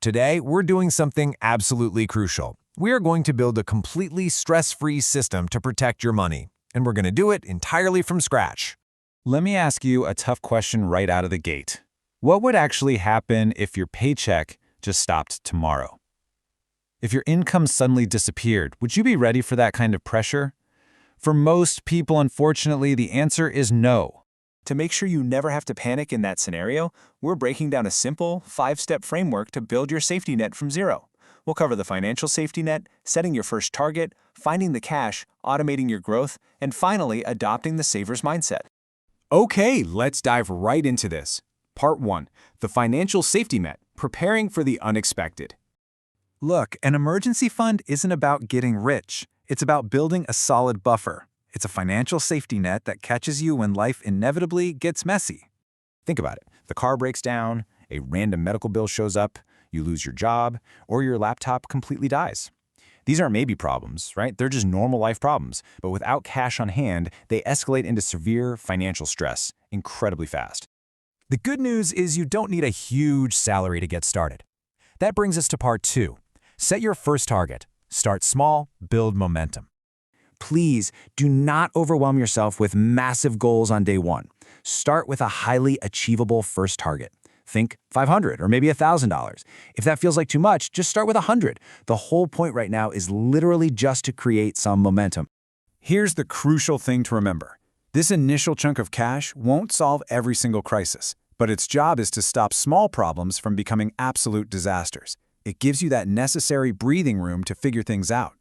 Today, we're doing something absolutely crucial. We are going to build a completely stress-free system to protect your money, and we're going to do it entirely from scratch. Let me ask you a tough question right out of the gate. What would actually happen if your paycheck just stopped tomorrow? If your income suddenly disappeared, would you be ready for that kind of pressure? For most people, unfortunately, the answer is no. To make sure you never have to panic in that scenario, we're breaking down a simple, 5-step framework to build your safety net from zero. We'll cover the financial safety net, setting your first target, finding the cash, automating your growth, and finally, adopting the saver's mindset. Okay, let's dive right into this. Part 1. The financial safety net, preparing for the unexpected. Look, an emergency fund isn't about getting rich. It's about building a solid buffer. It's a financial safety net that catches you when life inevitably gets messy. Think about it. The car breaks down, a random medical bill shows up, you lose your job, or your laptop completely dies. These aren't maybe problems, right? They're just normal life problems. But without cash on hand, they escalate into severe financial stress incredibly fast. The good news is you don't need a huge salary to get started. That brings us to part 2. Set your first target. Start small, build momentum. Please do not overwhelm yourself with massive goals on day one. Start with a highly achievable first target. Think $500 or maybe $1,000. If that feels like too much, just start with $100. The whole point right now is literally just to create some momentum. Here's the crucial thing to remember. This initial chunk of cash won't solve every single crisis, but its job is to stop small problems from becoming absolute disasters. It gives you that necessary breathing room to figure things out.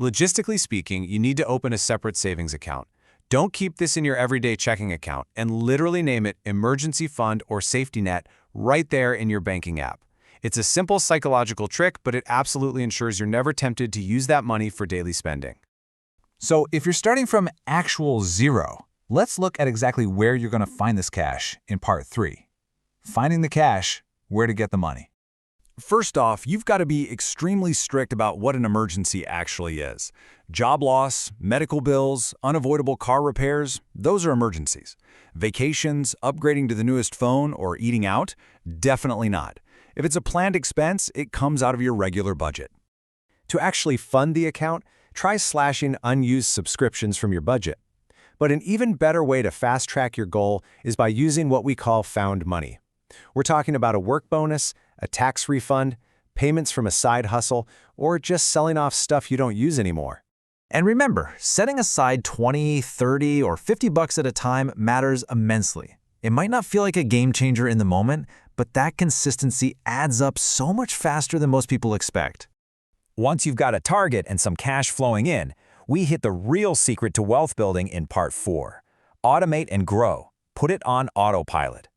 Logistically speaking, you need to open a separate savings account. Don't keep this in your everyday checking account and literally name it emergency fund or safety net right there in your banking app. It's a simple psychological trick, but it absolutely ensures you're never tempted to use that money for daily spending. So if you're starting from actual zero, let's look at exactly where you're going to find this cash in part 3. Finding the cash, where to get the money. First off, you've got to be extremely strict about what an emergency actually is. Job loss, medical bills, unavoidable car repairs, those are emergencies. Vacations, upgrading to the newest phone, or eating out? Definitely not. If it's a planned expense, it comes out of your regular budget. To actually fund the account, try slashing unused subscriptions from your budget. But an even better way to fast-track your goal is by using what we call found money. We're talking about a work bonus, a tax refund, payments from a side hustle, or just selling off stuff you don't use anymore. And remember, setting aside $20, $30, or $50 at a time matters immensely. It might not feel like a game changer in the moment, but that consistency adds up so much faster than most people expect. Once you've got a target and some cash flowing in, we hit the real secret to wealth building in part 4. Automate and grow. Put it on autopilot.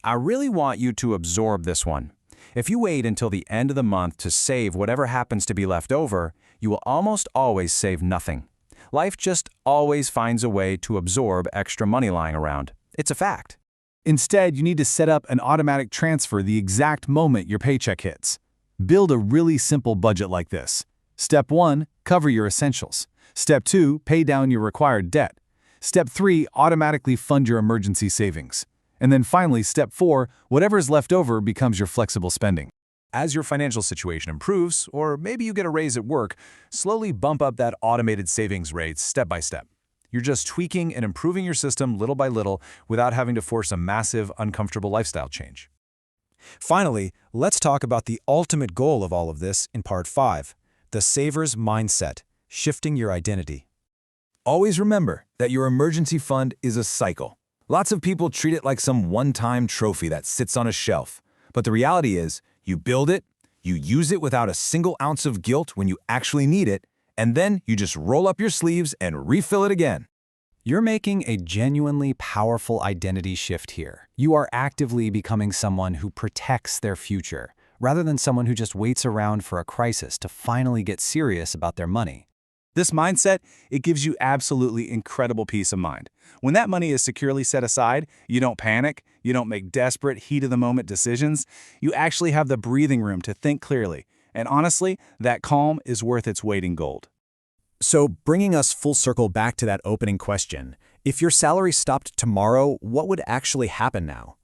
I really want you to absorb this one. If you wait until the end of the month to save whatever happens to be left over, you will almost always save nothing. Life just always finds a way to absorb extra money lying around. It's a fact. Instead, you need to set up an automatic transfer the exact moment your paycheck hits. Build a really simple budget like this. Step 1, cover your essentials. Step 2, pay down your required debt. Step 3, automatically fund your emergency savings. And then finally, step 4, whatever is left over becomes your flexible spending. As your financial situation improves, or maybe you get a raise at work, slowly bump up that automated savings rate step by step. You're just tweaking and improving your system little by little without having to force a massive, uncomfortable lifestyle change. Finally, let's talk about the ultimate goal of all of this in part 5, the saver's mindset, shifting your identity. Always remember that your emergency fund is a cycle. Lots of people treat it like some one-time trophy that sits on a shelf. But the reality is, you build it, you use it without a single ounce of guilt when you actually need it, and then you just roll up your sleeves and refill it again. You're making a genuinely powerful identity shift here. You are actively becoming someone who protects their future, rather than someone who just waits around for a crisis to finally get serious about their money. This mindset, it gives you absolutely incredible peace of mind. When that money is securely set aside, you don't panic, you don't make desperate, heat-of-the-moment decisions. You actually have the breathing room to think clearly. And honestly, that calm is worth its weight in gold. So, bringing us full circle back to that opening question, if your salary stopped tomorrow, what would actually happen now?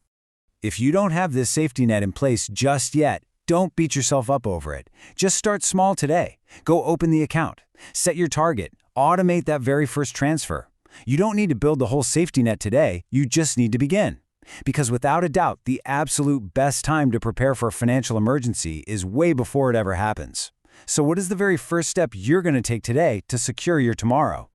If you don't have this safety net in place just yet, Don't beat yourself up over it. Just start small today. Go open the account. Set your target. Automate that very first transfer. You don't need to build the whole safety net today, you just need to begin. Because without a doubt, the absolute best time to prepare for a financial emergency is way before it ever happens. So what is the very first step you're going to take today to secure your tomorrow?